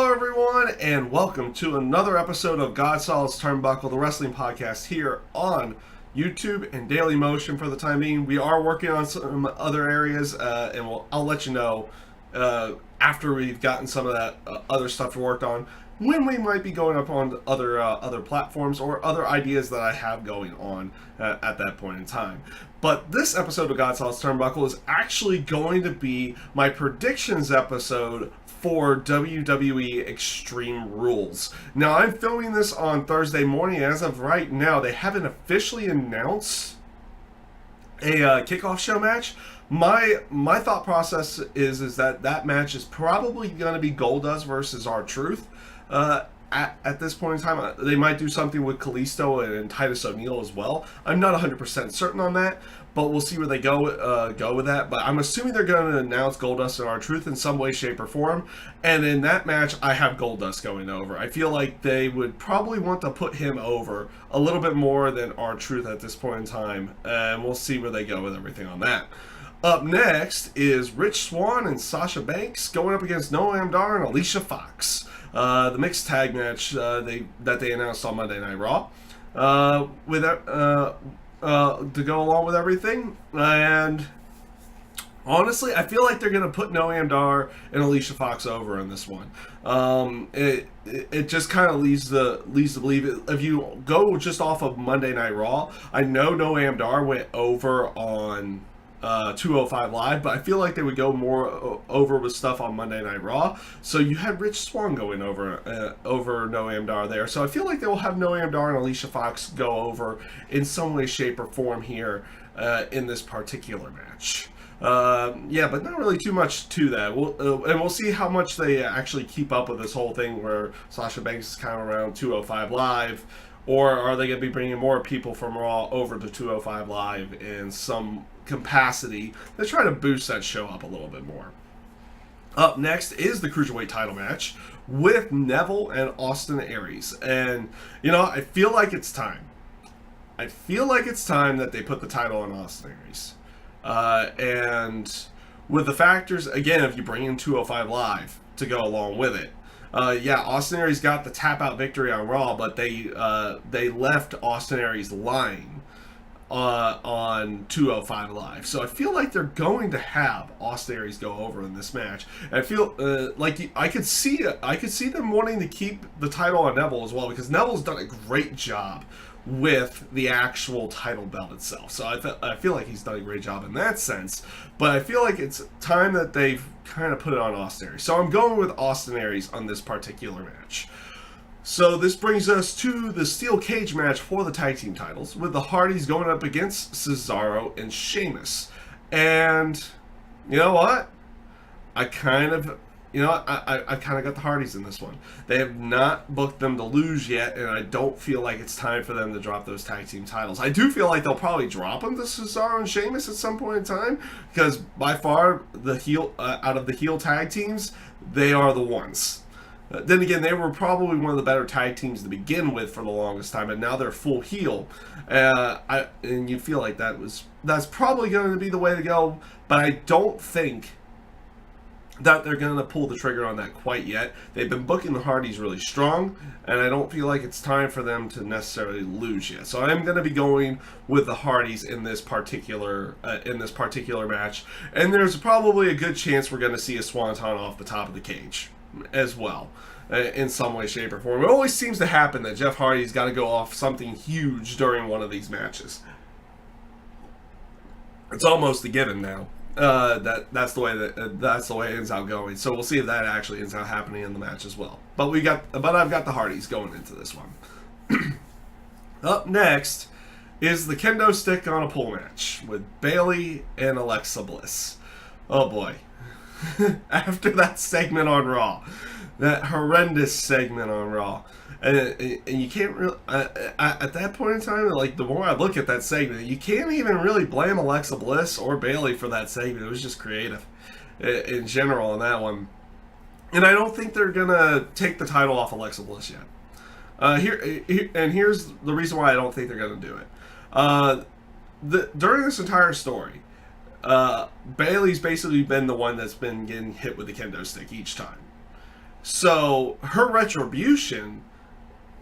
Hello everyone, and welcome to another episode of GodSaw's Turnbuckle, the wrestling podcast here on YouTube and Daily Motion for the time being. We are working on some other areas, and I'll let you know after we've gotten some of that other stuff worked on, when we might be going up on other platforms or other ideas that I have going on at that point in time. But this episode of GodSaw's Turnbuckle is actually going to be my predictions episode for WWE Extreme Rules. Now, I'm filming this on Thursday morning. As of right now, they haven't officially announced a kickoff show match. My thought process is that match is probably going to be Goldust versus R-Truth. At this point in time, they might do something with Kalisto and Titus O'Neil as well. I'm not 100% certain on that, but we'll see where they go with that. But I'm assuming they're going to announce Goldust and R-Truth in some way, shape, or form. And in that match, I have Goldust going over. I feel like they would probably want to put him over a little bit more than R-Truth at this point in time. And we'll see where they go with everything on that. Up next is Rich Swann and Sasha Banks going up against Noam Dar and Alicia Fox. The mixed tag match that they announced on Monday Night Raw, to go along with everything. And honestly, I feel like they're going to put Noam Dar and Alicia Fox over in this one. It just kind of leads to believe it. If you go just off of Monday Night Raw, I know Noam Dar went over on 205 Live, but I feel like they would go more over with stuff on Monday Night Raw. So you had Rich Swann going over Noam Dar there. So I feel like they will have Noam Dar and Alicia Fox go over in some way, shape, or form here in this particular match. Yeah, but not really too much to that. We'll see how much they actually keep up with this whole thing where Sasha Banks is kind of around 205 Live. Or are they going to be bringing more people from Raw over to 205 Live in some capacity to try to boost that show up a little bit more? Up next is the Cruiserweight title match with Neville and Austin Aries. And, you know, I feel like it's time. I feel like it's time that they put the title on Austin Aries. And with the factors, again, if you bring in 205 Live to go along with it, yeah, Austin Aries got the tap-out victory on Raw, but they left Austin Aries lying on 205 Live. So I feel like they're going to have Austin Aries go over in this match. And I feel like I could see them wanting to keep the title on Neville as well, because Neville's done a great job with the actual title belt itself. So I feel like he's done a great job in that sense. But I feel like it's time that they've kind of put it on Austin Aries. So I'm going with Austin Aries on this particular match. So this brings us to the steel cage match for the tag team titles, with the Hardys going up against Cesaro and Sheamus. And you know what? I kind of got the Hardys in this one. They have not booked them to lose yet, and I don't feel like it's time for them to drop those tag team titles. I do feel like they'll probably drop them to Cesaro and Sheamus at some point in time, because by far the heel out of the heel tag teams, they are the ones. Then again, they were probably one of the better tag teams to begin with for the longest time, and now they're full heel. And you feel like that's probably going to be the way to go, but I don't think that they're going to pull the trigger on that quite yet. They've been booking the Hardys really strong, and I don't feel like it's time for them to necessarily lose yet. So I'm going to be going with the Hardys in this particular match, and there's probably a good chance we're going to see a swanton off the top of the cage as well, in some way, shape, or form. It always seems to happen that Jeff Hardy's got to go off something huge during one of these matches. It's almost a given now. That's the way it ends out going. So we'll see if that actually ends out happening in the match as well. But I've got the Hardys going into this one. Up next is the kendo stick on a pole match with Bayley and Alexa Bliss. Oh boy. After that segment on Raw, that horrendous segment on Raw, and you can't really at that point in time, like, the more I look at that segment, you can't even really blame Alexa Bliss or Bayley for that segment. It was just creative in general on that one, and I don't think they're gonna take the title off Alexa Bliss yet. Here's the reason why I don't think they're gonna do it. During this entire story, Bayley's basically been the one that's been getting hit with the kendo stick each time. So her retribution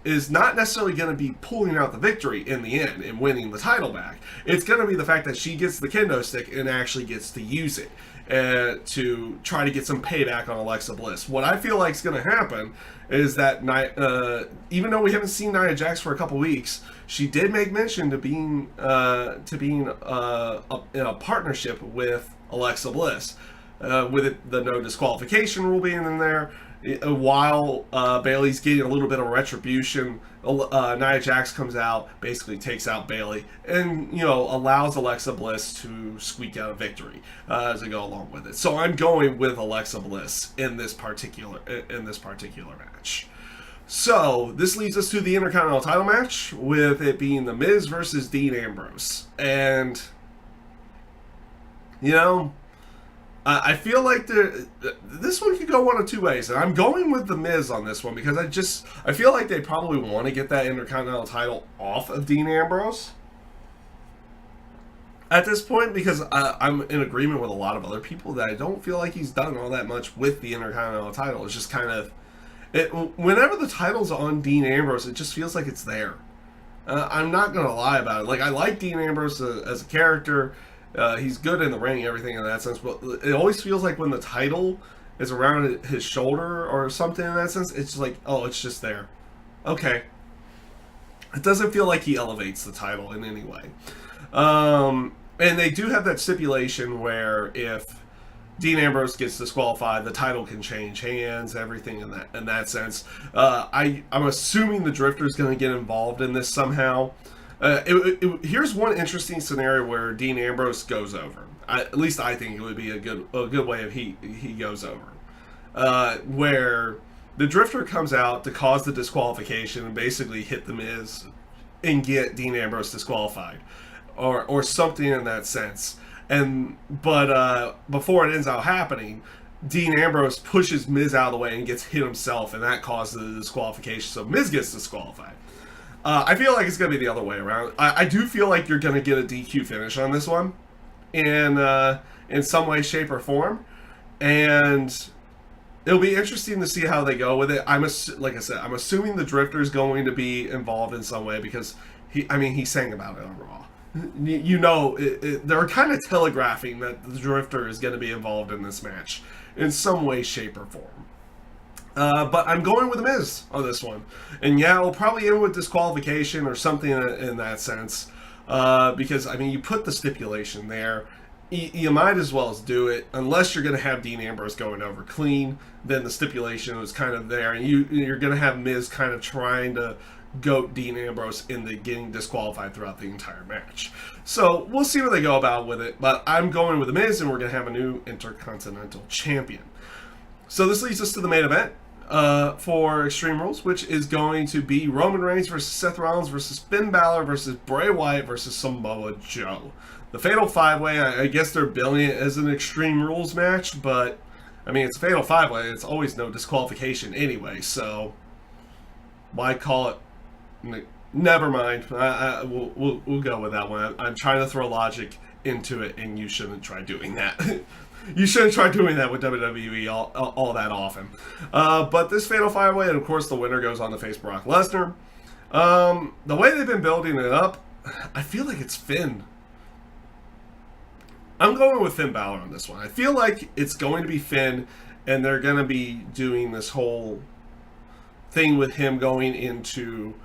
is not necessarily going to be pulling out the victory in the end and winning the title back. It's going to be the fact that she gets the kendo stick and actually gets to use it to try to get some payback on Alexa Bliss. What I feel like is going to happen is that even though we haven't seen Nia Jax for a couple weeks, she did make mention to being in a partnership with Alexa Bliss, with the no disqualification rule being in there. While Bayley's getting a little bit of retribution, Nia Jax comes out, basically takes out Bayley, and allows Alexa Bliss to squeak out a victory as they go along with it. So I'm going with Alexa Bliss in this particular match. So this leads us to the Intercontinental title match, with it being The Miz versus Dean Ambrose, and I feel like this one could go one of two ways, and I'm going with The Miz on this one because I feel like they probably want to get that Intercontinental title off of Dean Ambrose at this point, because I'm in agreement with a lot of other people that I don't feel like he's done all that much with the Intercontinental title. It's just kind of whenever the title's on Dean Ambrose, it just feels like it's there. I'm not gonna lie about it. Like, I like Dean Ambrose as a character. He's good in the ring, everything in that sense, but it always feels like when the title is around his shoulder or something in that sense, it's just like, oh, it's just there. Okay. It doesn't feel like he elevates the title in any way. And they do have that stipulation where if Dean Ambrose gets disqualified, the title can change hands, everything in that sense. I'm assuming the Drifter's going to get involved in this somehow. Here's one interesting scenario where Dean Ambrose goes over. At least I think it would be a good way if he goes over. Where the Drifter comes out to cause the disqualification and basically hit The Miz and get Dean Ambrose disqualified, or something in that sense. But before it ends out happening, Dean Ambrose pushes Miz out of the way and gets hit himself, and that causes the disqualification. So Miz gets disqualified. I feel like it's going to be the other way around. I do feel like you're going to get a DQ finish on this one in some way, shape, or form. And it'll be interesting to see how they go with it. Like I said, I'm assuming the Drifter is going to be involved in some way because he sang about it on Raw. They're kind of telegraphing that the Drifter is going to be involved in this match in some way, shape, or form. But I'm going with The Miz on this one. And yeah, we'll probably end with disqualification or something in that sense. Because, you put the stipulation there. You might as well do it. Unless you're going to have Dean Ambrose going over clean, then the stipulation was kind of there. And you're going to have Miz kind of trying to goat Dean Ambrose into getting disqualified throughout the entire match. So we'll see what they go about with it. But I'm going with The Miz, and we're going to have a new Intercontinental Champion. So this leads us to the main event for Extreme Rules, which is going to be Roman Reigns versus Seth Rollins versus Finn Balor versus Bray Wyatt versus Samoa Joe. The Fatal 5-Way, I guess they're billing it as an Extreme Rules match, but, it's a Fatal 5-Way. It's always no disqualification anyway, so why call it? Never mind. We'll go with that one. I'm trying to throw logic into it, and you shouldn't try doing that. You shouldn't try doing that with WWE all that often. But this Fatal 5-Way, and of course the winner goes on to face Brock Lesnar. The way they've been building it up, I feel like it's Finn. I'm going with Finn Balor on this one. I feel like it's going to be Finn, and they're going to be doing this whole thing with him going into...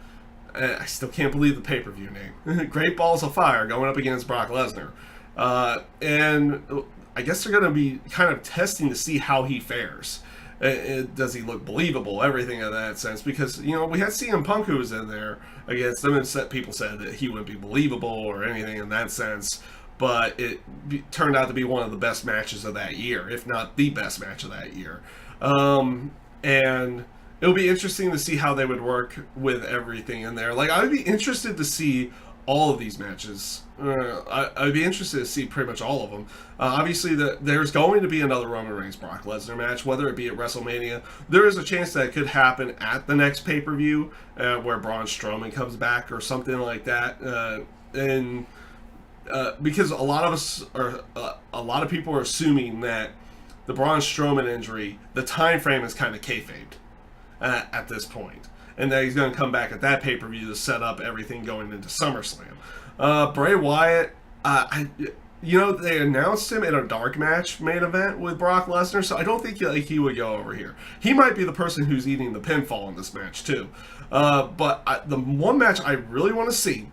I still can't believe the pay-per-view name. Great Balls of Fire going up against Brock Lesnar. And I guess they're going to be kind of testing to see how he fares. Does he look believable? Everything in that sense. Because, we had CM Punk who was in there against them, and people said that he wouldn't be believable or anything in that sense. But it turned out to be one of the best matches of that year, if not the best match of that year. And it'll be interesting to see how they would work with everything in there. Like, I would be interested to see all of these matches. I'd be interested to see pretty much all of them. Obviously, there's going to be another Roman Reigns Brock Lesnar match, whether it be at WrestleMania. There is a chance that it could happen at the next pay-per-view, where Braun Strowman comes back or something like that. Because a lot of people are assuming that the Braun Strowman injury, the time frame is kind of kayfabed at this point, and that he's going to come back at that pay-per-view to set up everything going into SummerSlam. Bray Wyatt, they announced him in a dark match main event with Brock Lesnar, so I don't think he would go over here. He might be the person who's eating the pinfall in this match too. But the one match I really want to see,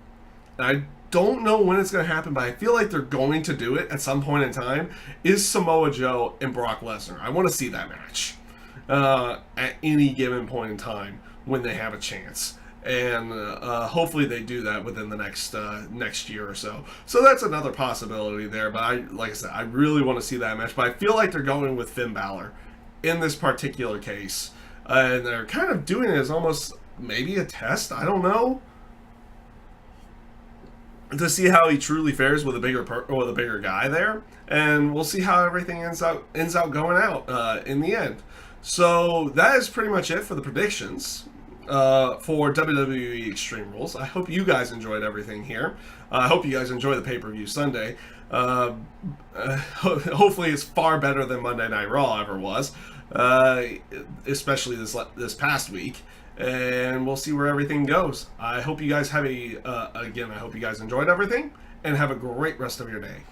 and I don't know when it's going to happen, but I feel like they're going to do it at some point in time, is Samoa Joe and Brock Lesnar. I want to see that match at any given point in time when they have a chance. And hopefully they do that within the next year or so. So that's another possibility there. But like I said, I really want to see that match. But I feel like they're going with Finn Balor in this particular case. And they're kind of doing it as almost maybe a test. I don't know. To see how he truly fares with a bigger guy there, and we'll see how everything ends out going out in the end. So that is pretty much it for the predictions for WWE Extreme Rules. I hope you guys enjoyed everything here. I hope you guys enjoy the pay-per-view Sunday. Hopefully, it's far better than Monday Night Raw ever was, especially this past week. And we'll see where everything goes. I hope you guys have I hope you guys enjoyed everything, and have a great rest of your day.